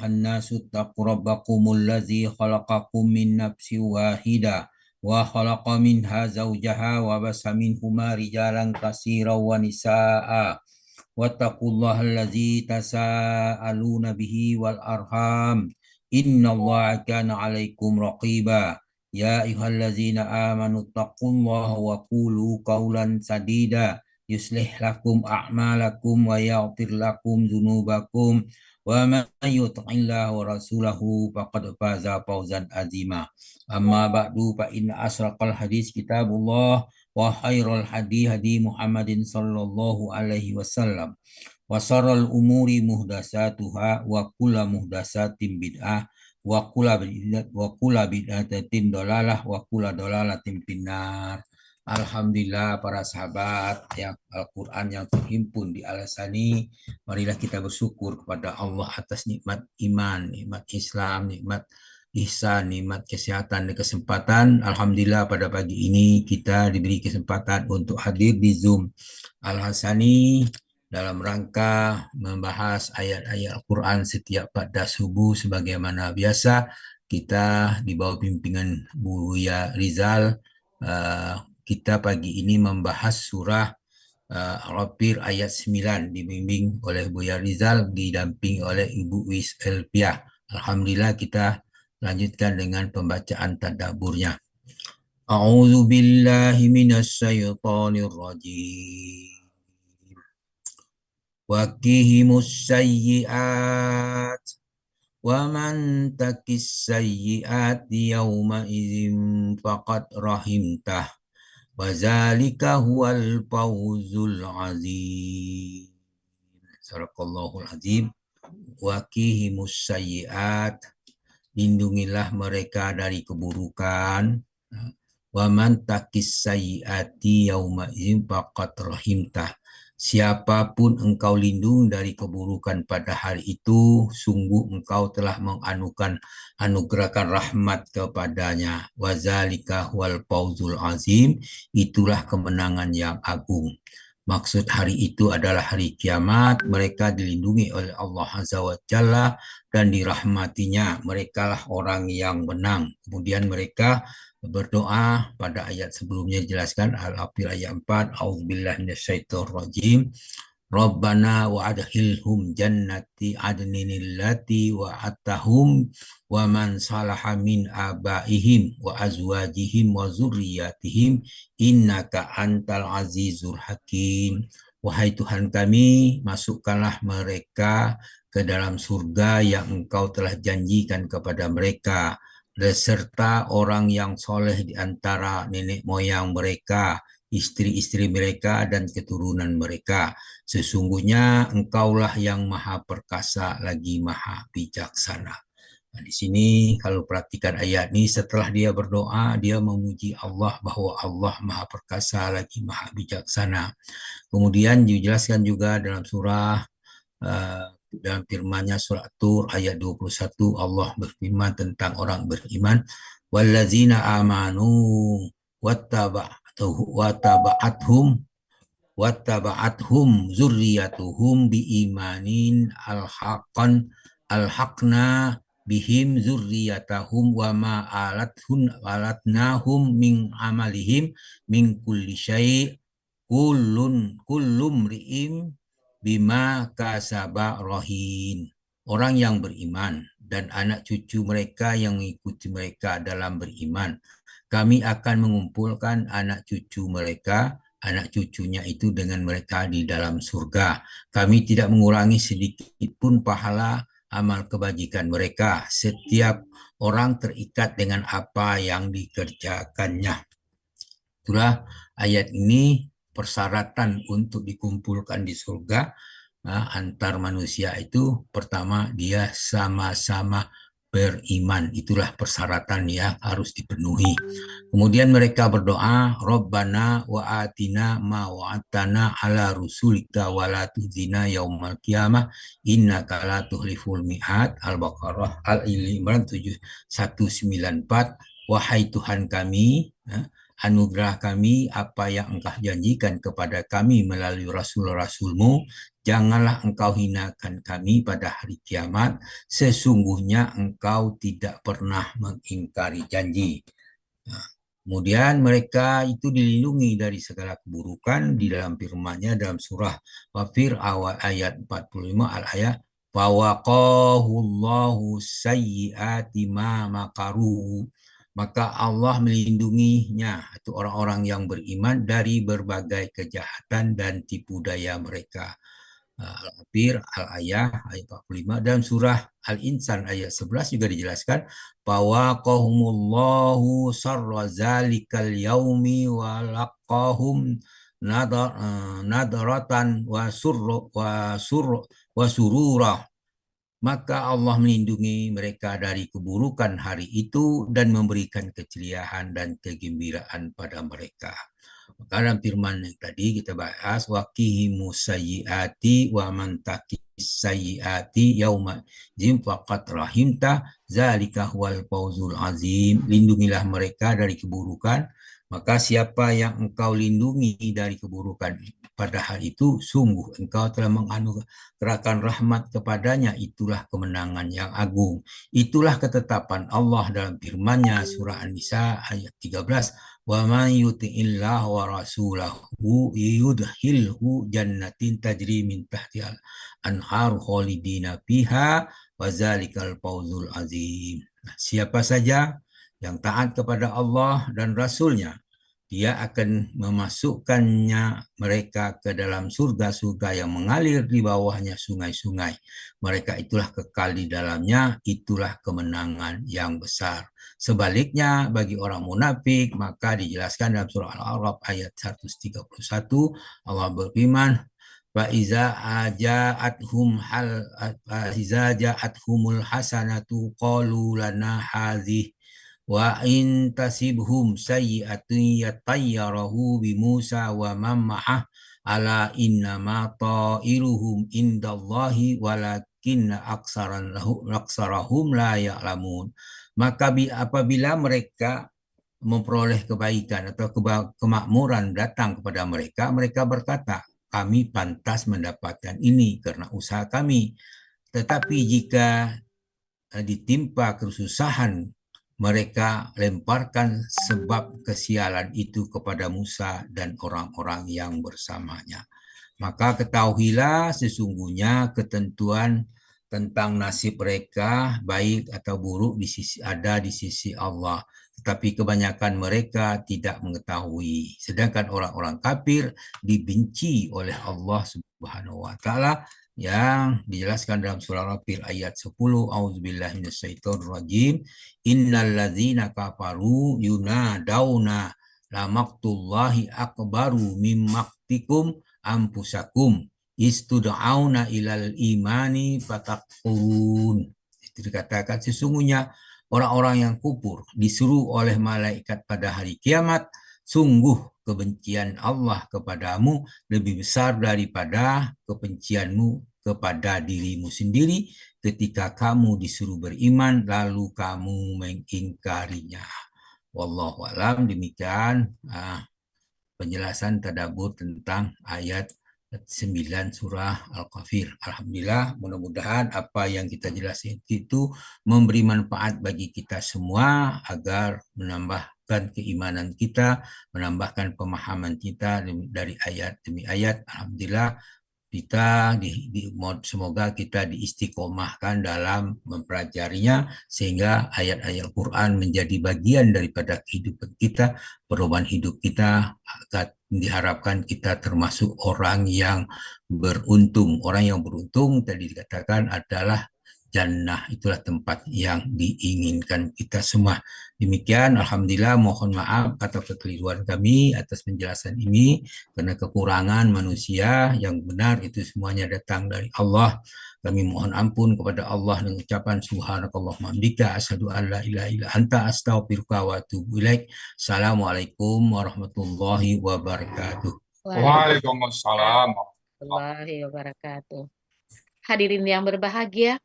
ayyuhan nasu taqu rabbakumul ladzi khalaqakum min nafsin wahidah wa khalaqa minha zawjaha wa basa minhuma rijalan katsiran wa nisaa'a wattaqullaha allazi tasaaluna bihi wal arham innallaha kana 'alaikum raqiba ya ayyuhallazina amanu taqullaha wa qulu qawlan sadida yuslih lakum a'malakum wa yaghfir lakum dzunubakum wa man yuti'illaha wa rasulahu faqad faza fawzan azima amma ba'du fa inna asraqal hadis kitabullah wa khairal hadi hadi Muhammadin sallallahu alaihi wasallam wa syarrul umuri muhdatsatuha wa kullu muhdatsatin bid'ah wa kula bid'atin dolalah wa kula dolalatin finnar. Alhamdulillah para sahabat yang Al-Quran yang terhimpun di Al-Asani, marilah kita bersyukur kepada Allah atas nikmat iman, nikmat Islam, nikmat ihsan, nikmat kesehatan dan kesempatan. Alhamdulillah pada pagi ini kita diberi kesempatan untuk hadir di Zoom Al-Hasani dalam rangka membahas ayat-ayat Al-Quran setiap pada subuh. Sebagaimana biasa, kita di bawah pimpinan Buya Rizal, kita pagi ini membahas surah Al-Ghafir ayat 9, dibimbing oleh Buya Rizal, didampingi oleh Ibu Wis Elpiah. Alhamdulillah, kita lanjutkan dengan pembacaan tadabburnya. A'udzu billahi minasy syaithanir rajim. Waqihimus sayyi'at wa man takis sayyi'ati yawma idzin faqad rahimtah wa zalika huwal fawzul azim. Sadaqallahul azim. Waqihimus sayyi'at, lindungilah mereka dari keburukan. Wa man takis sayyi'ati yawma idzin faqad rahimtah, siapapun engkau lindung dari keburukan pada hari itu, sungguh engkau telah anugerahkan rahmat kepadanya. Wazalika wal fawzul azim, itulah kemenangan yang agung. Maksud hari itu adalah hari kiamat. Mereka dilindungi oleh Allah Azza wa Jalla dan dirahmatinya. Merekalah orang yang menang. Kemudian mereka berdoa pada ayat sebelumnya dijelaskan, Al-Ghafir ayat 4, A'udzubillahi minasyaitonir rajim. Rabbana wa adkhilhum jannati adninil lati wa atahum wa man salaha min abaihim wa azwajihim wa zurriyatihim innaka antal azizul hakim. Wahai Tuhan kami, masukkanlah mereka ke dalam surga yang engkau telah janjikan kepada mereka, beserta orang yang soleh di antara nenek moyang mereka, istri-istri mereka, dan keturunan mereka. Sesungguhnya engkaulah yang maha perkasa lagi maha bijaksana. Nah, di sini kalau perhatikan ayat ini, setelah dia berdoa, dia memuji Allah bahwa Allah maha perkasa lagi maha bijaksana. Kemudian dijelaskan juga dalam surah dalam firman-Nya surah Tur ayat 21, Allah berfirman tentang orang beriman, wallazina amanu wattaba'athum zurriyatuhum biimanin alhaqna bihim zurriyatahum wa ma alatnahum min amalihim min kulli syai' kullum ri'im bima kasaba rohin. Orang yang beriman dan anak cucu mereka yang mengikuti mereka dalam beriman, kami akan mengumpulkan anak cucu mereka, anak cucunya itu dengan mereka di dalam surga. Kami tidak mengurangi sedikit pun pahala amal kebajikan mereka. Setiap orang terikat dengan apa yang dikerjakannya. Itulah ayat ini persyaratan untuk dikumpulkan di surga antar manusia itu, pertama dia sama-sama beriman. Itulah persyaratan yang harus dipenuhi. Kemudian mereka berdoa, Rabbana wa atina ma wa'atana ala rusulika wa la tuzina yaumal qiyamah innaka la tuhliful mi'ad. Al-Baqarah Al-Imran 194. Wahai Tuhan kami, anugerah kami apa yang engkau janjikan kepada kami melalui rasul-rasulmu, Janganlah engkau hinakan kami pada hari kiamat, sesungguhnya engkau tidak pernah mengingkari janji. Nah, kemudian mereka itu dilindungi dari segala keburukan di dalam firman-Nya dalam surah Ghafir awal ayat 45 al-ayat fawaqahullahu sayyiati ma makaru, maka Allah melindunginya itu orang-orang yang beriman dari berbagai kejahatan dan tipu daya mereka. Al-Anfir Al-Ayah ayat 45 dan surah Al-Insan ayat 11 juga dijelaskan bahwa qahumullahu sarra zalikal yaumi wa laqahum nadaratan wa surura, maka Allah melindungi mereka dari keburukan hari itu dan memberikan keceriaan dan kegembiraan pada mereka. Dalam firman yang tadi kita bahas waqihimu sayyiati wa man taqis sayyiati yauma jim faqat rahimta zalika huwal fawzul azim. Lindungilah mereka dari keburukan, maka siapa yang engkau lindungi dari keburukan pada hari itu, sungguh engkau telah menganugerahkan rahmat kepadanya, itulah kemenangan yang agung. Itulah ketetapan Allah dalam firman-Nya surah An-Nisa ayat 13. Wa man yuti'illah wa rasulahu yudhilhu jannatin tajri min tahtihal anhar khalidina fiha wa zalikal fawzul azim. Nah, siapa saja yang taat kepada Allah dan Rasul-Nya, dia akan memasukkannya mereka ke dalam surga-surga yang mengalir di bawahnya sungai-sungai. Mereka itulah kekal di dalamnya, itulah kemenangan yang besar. Sebaliknya bagi orang munafik, maka dijelaskan dalam surah Al-A'raf ayat 131, Allah berfirman, Faiza ja'athum ja'athumul hasanatu qalu lana hadhihi wa in tasibhum sayyi'atun yatayyarahu bi Musa wa man ma'ah ala innama ta'iruhum indallahi walakinna aksarahum la ya'lamun. Maka apabila mereka memperoleh kebaikan atau kemakmuran datang kepada mereka, mereka berkata, kami pantas mendapatkan ini karena usaha kami. Tetapi jika ditimpa kesusahan, mereka lemparkan sebab kesialan itu kepada Musa dan orang-orang yang bersamanya. Maka ketahuilah sesungguhnya ketentuan tentang nasib mereka baik atau buruk ada di sisi Allah. Tetapi kebanyakan mereka tidak mengetahui. Sedangkan orang-orang kafir dibenci oleh Allah Subhanahu wa taala yang dijelaskan dalam surah Al-Fil ayat 10, auzubillahi minasyaitonirrajim, innalladzina kafaru yunadawna lamaktullahi akbaru mimmaktikum ampusakum istud'auna ilal imani fatakfurun. Itu dikatakan sesungguhnya orang-orang yang kufur disuruh oleh malaikat pada hari kiamat, sungguh kebencian Allah kepadamu lebih besar daripada kebencianmu kepada dirimu sendiri ketika kamu disuruh beriman lalu kamu mengingkarinya. Wallahu alam, demikian penjelasan tadabbur tentang ayat 9 surah Al-Ghafir. Alhamdulillah, mudah-mudahan apa yang kita jelaskan itu memberi manfaat bagi kita semua agar menambahkan keimanan kita, menambahkan pemahaman kita dari ayat demi ayat. Alhamdulillah, kita semoga kita diistiqomahkan dalam mempelajarinya sehingga ayat-ayat Al-Quran menjadi bagian daripada kehidupan kita, perubahan hidup kita, agar diharapkan kita termasuk orang yang beruntung. Orang yang beruntung tadi dikatakan adalah jannah, itulah tempat yang diinginkan kita semua. Demikian, alhamdulillah, mohon maaf atau kekeliruan kami atas penjelasan ini karena kekurangan manusia, yang benar itu semuanya datang dari Allah. Kami mohon ampun kepada Allah dengan ucapan subhanakallahumma hamdika asyhadu an la ilaha illa anta astaghfiruka wa atubu ilaik. Assalamualaikum warahmatullahi wabarakatuh. Waalaikumsalam warahmatullahi wabarakatuh. Hadirin yang berbahagia,